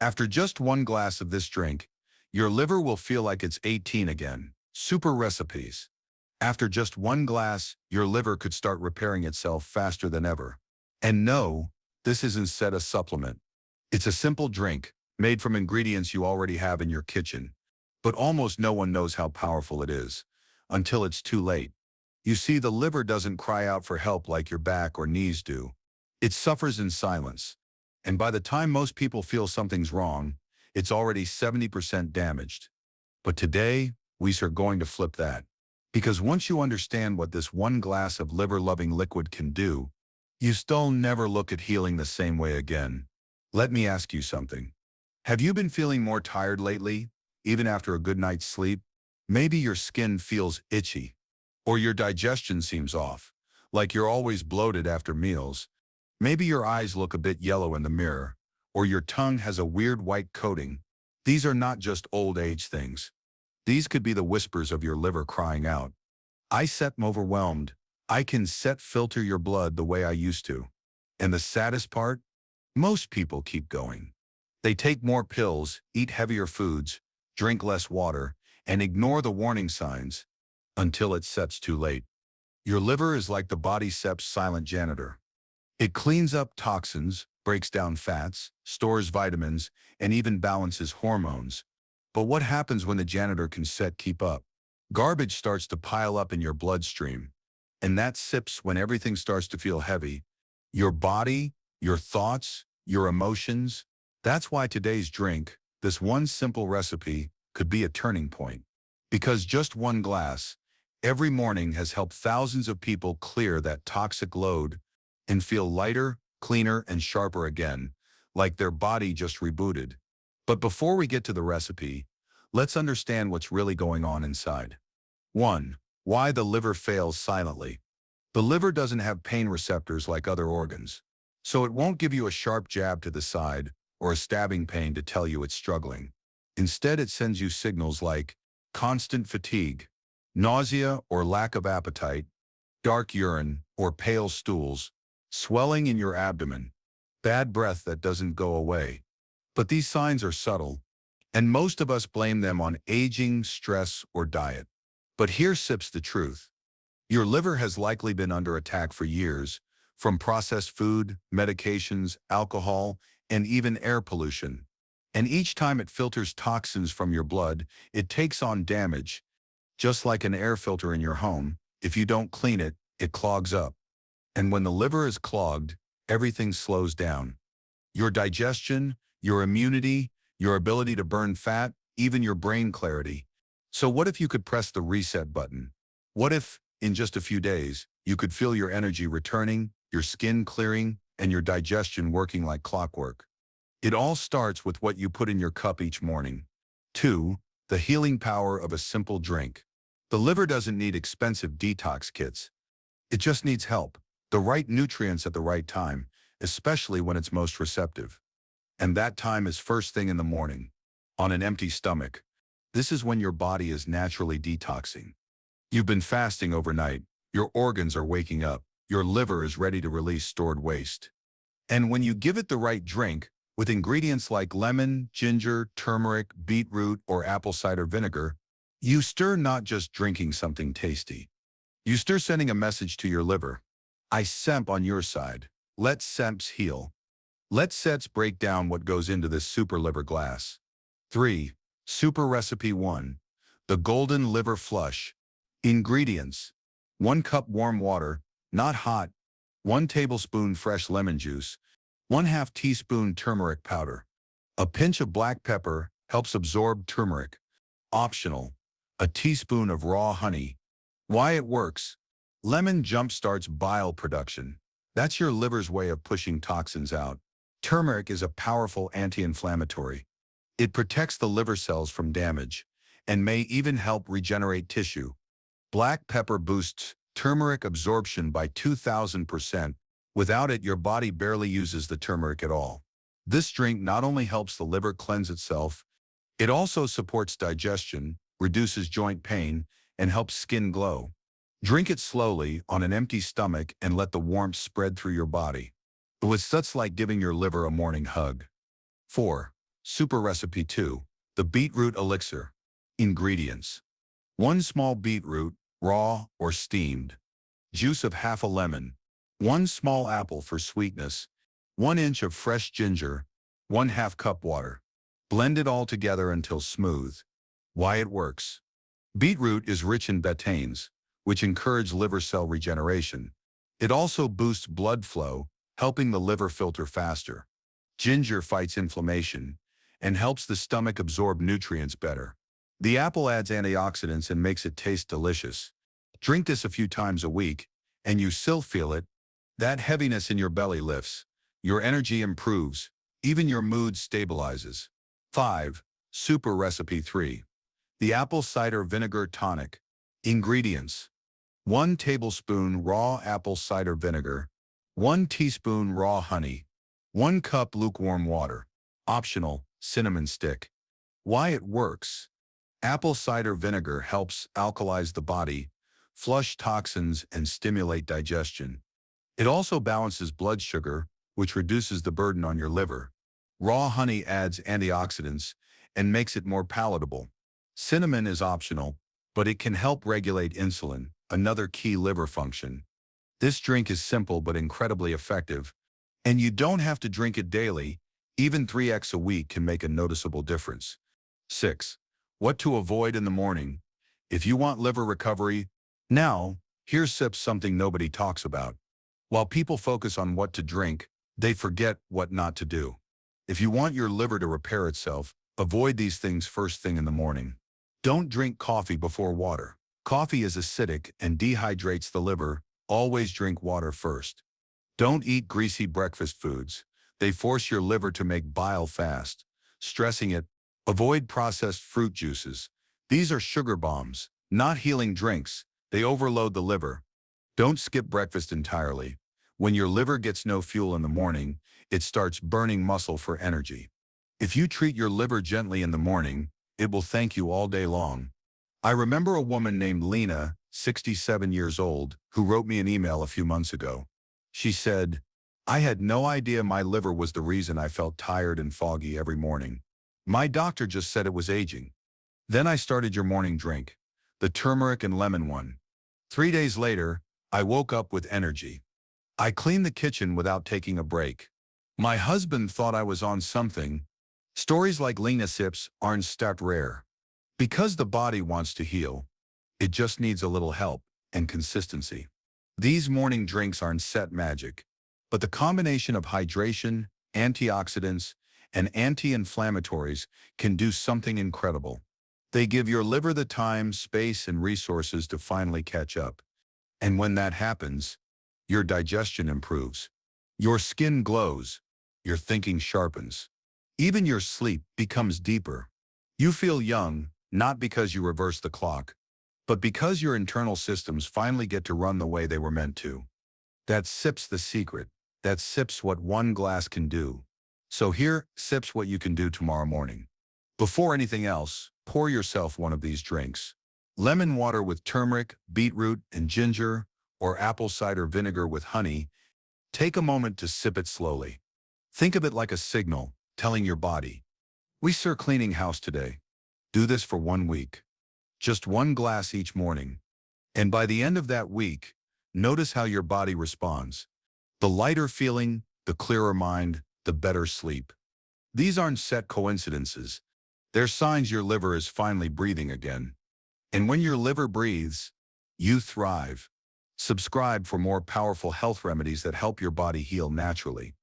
After just one glass of this drink, your liver will feel like it's 18 again. Super recipes. After just one glass, your liver could start repairing itself faster than ever. And no, this isn't said a supplement. It's a simple drink, made from ingredients you already have in your kitchen. But almost no one knows how powerful it is, until it's too late. You see, the liver doesn't cry out for help like your back or knees do. It suffers in silence. And by the time most people feel something's wrong, it's already 70% damaged. But today, we are going to flip that. Because once you understand what this one glass of liver-loving liquid can do, you still never look at healing the same way again. Let me ask you something. Have you been feeling more tired lately, even after a good night's sleep? Maybe your skin feels itchy, or your digestion seems off, like you're always bloated after meals. Maybe your eyes look a bit yellow in the mirror, or your tongue has a weird white coating. These are not just old age things. These could be the whispers of your liver crying out, I'm overwhelmed. I can filter your blood the way I used to. And the saddest part? Most people keep going. They take more pills, eat heavier foods, drink less water, and ignore the warning signs until it sets too late. Your liver is like the body's silent janitor. It cleans up toxins, breaks down fats, stores vitamins, and even balances hormones. But what happens when the janitor can keep up? Garbage starts to pile up in your bloodstream. And that sips when everything starts to feel heavy. Your body, your thoughts, your emotions. That's why today's drink, this one simple recipe, could be a turning point. Because just one glass, every morning has helped thousands of people clear that toxic load and feel lighter, cleaner, and sharper again, like their body just rebooted. But before we get to the recipe, let's understand what's really going on inside. 1. Why the liver fails silently. The liver doesn't have pain receptors like other organs, so it won't give you a sharp jab to the side or a stabbing pain to tell you it's struggling. Instead, it sends you signals like constant fatigue, nausea or lack of appetite, dark urine or pale stools, swelling in your abdomen, bad breath that doesn't go away. But these signs are subtle, and most of us blame them on aging, stress, or diet. But here sips the truth. Your liver has likely been under attack for years, from processed food, medications, alcohol, and even air pollution. And each time it filters toxins from your blood, it takes on damage. Just like an air filter in your home, if you don't clean it, it clogs up. And when the liver is clogged, everything slows down. Your digestion, your immunity, your ability to burn fat, even your brain clarity. So what if you could press the reset button? What if, in just a few days, you could feel your energy returning, your skin clearing, and your digestion working like clockwork? It all starts with what you put in your cup each morning. 2. The healing power of a simple drink. The liver doesn't need expensive detox kits. It just needs help, the right nutrients at the right time, especially when it's most receptive. And that time is first thing in the morning, on an empty stomach. This is when your body is naturally detoxing. You've been fasting overnight, your organs are waking up, your liver is ready to release stored waste. And when you give it the right drink, with ingredients like lemon, ginger, turmeric, beetroot, or apple cider vinegar, you stir not just drinking something tasty. You stir sending a message to your liver. I'm on your side. Let SEMPs heal. Let sets break down what goes into this super liver glass. 3. Super Recipe 1. The Golden Liver Flush. Ingredients. 1 cup warm water, not hot. 1 tablespoon fresh lemon juice. 1/2 teaspoon turmeric powder. A pinch of black pepper helps absorb turmeric. Optional. A teaspoon of raw honey. Why it works. Lemon jumpstarts bile production. That's your liver's way of pushing toxins out. Turmeric is a powerful anti-inflammatory. It protects the liver cells from damage and may even help regenerate tissue. Black pepper boosts turmeric absorption by 2,000%. Without it, your body barely uses the turmeric at all. This drink not only helps the liver cleanse itself, it also supports digestion, reduces joint pain, and helps skin glow. Drink it slowly on an empty stomach and let the warmth spread through your body. It's such like giving your liver a morning hug. 4. Super Recipe 2. The Beetroot Elixir. Ingredients: 1 small beetroot, raw or steamed. Juice of half a lemon. 1 small apple for sweetness. 1 inch of fresh ginger. 1/2 cup water. Blend it all together until smooth. Why it works. Beetroot is rich in betaines, which encourage liver cell regeneration. It also boosts blood flow, helping the liver filter faster. Ginger fights inflammation and helps the stomach absorb nutrients better. The apple adds antioxidants and makes it taste delicious. Drink this a few times a week, and you still feel it. That heaviness in your belly lifts. Your energy improves. Even your mood stabilizes. 5. Super Recipe 3. The Apple Cider Vinegar Tonic. Ingredients: 1 tablespoon raw apple cider vinegar. 1 teaspoon raw honey. 1 cup lukewarm water. Optional, cinnamon stick. Why it works. Apple cider vinegar helps alkalize the body, flush toxins, and stimulate digestion. It also balances blood sugar, which reduces the burden on your liver. Raw honey adds antioxidants and makes it more palatable. Cinnamon is optional, but it can help regulate insulin, another key liver function. This drink is simple but incredibly effective, and you don't have to drink it daily. Even 3x a week can make a noticeable difference. 6. What to avoid in the morning. If you want liver recovery, now, here's something nobody talks about. While people focus on what to drink, they forget what not to do. If you want your liver to repair itself, avoid these things first thing in the morning. Don't drink coffee before water. Coffee is acidic and dehydrates the liver. Always drink water first. Don't eat greasy breakfast foods. They force your liver to make bile fast, stressing it. Avoid processed fruit juices. These are sugar bombs, not healing drinks. They overload the liver. Don't skip breakfast entirely. When your liver gets no fuel in the morning, it starts burning muscle for energy. If you treat your liver gently in the morning, it will thank you all day long. I remember a woman named Lena, 67 years old, who wrote me an email a few months ago. She said, "I had no idea my liver was the reason I felt tired and foggy every morning. My doctor just said it was aging. Then I started your morning drink, the turmeric and lemon one. 3 days later, I woke up with energy. I cleaned the kitchen without taking a break. My husband thought I was on something." Stories like Lena Sips aren't that rare. Because the body wants to heal, it just needs a little help and consistency. These morning drinks aren't set magic, but the combination of hydration, antioxidants, and anti-inflammatories can do something incredible. They give your liver the time, space, and resources to finally catch up. And when that happens, your digestion improves. Your skin glows. Your thinking sharpens. Even your sleep becomes deeper. You feel young, not because you reverse the clock, but because your internal systems finally get to run the way they were meant to. That sips the secret. That sips what 1 glass can do. So here, sips what you can do tomorrow morning. Before anything else, pour yourself one of these drinks. Lemon water with turmeric, beetroot, and ginger, or apple cider vinegar with honey. Take a moment to sip it slowly. Think of it like a signal, telling your body, "We're cleaning house today." Do this for 1 week. Just 1 glass each morning. And by the end of that week, notice how your body responds. The lighter feeling, the clearer mind, the better sleep. These aren't set coincidences. They're signs your liver is finally breathing again. And when your liver breathes, you thrive. Subscribe for more powerful health remedies that help your body heal naturally.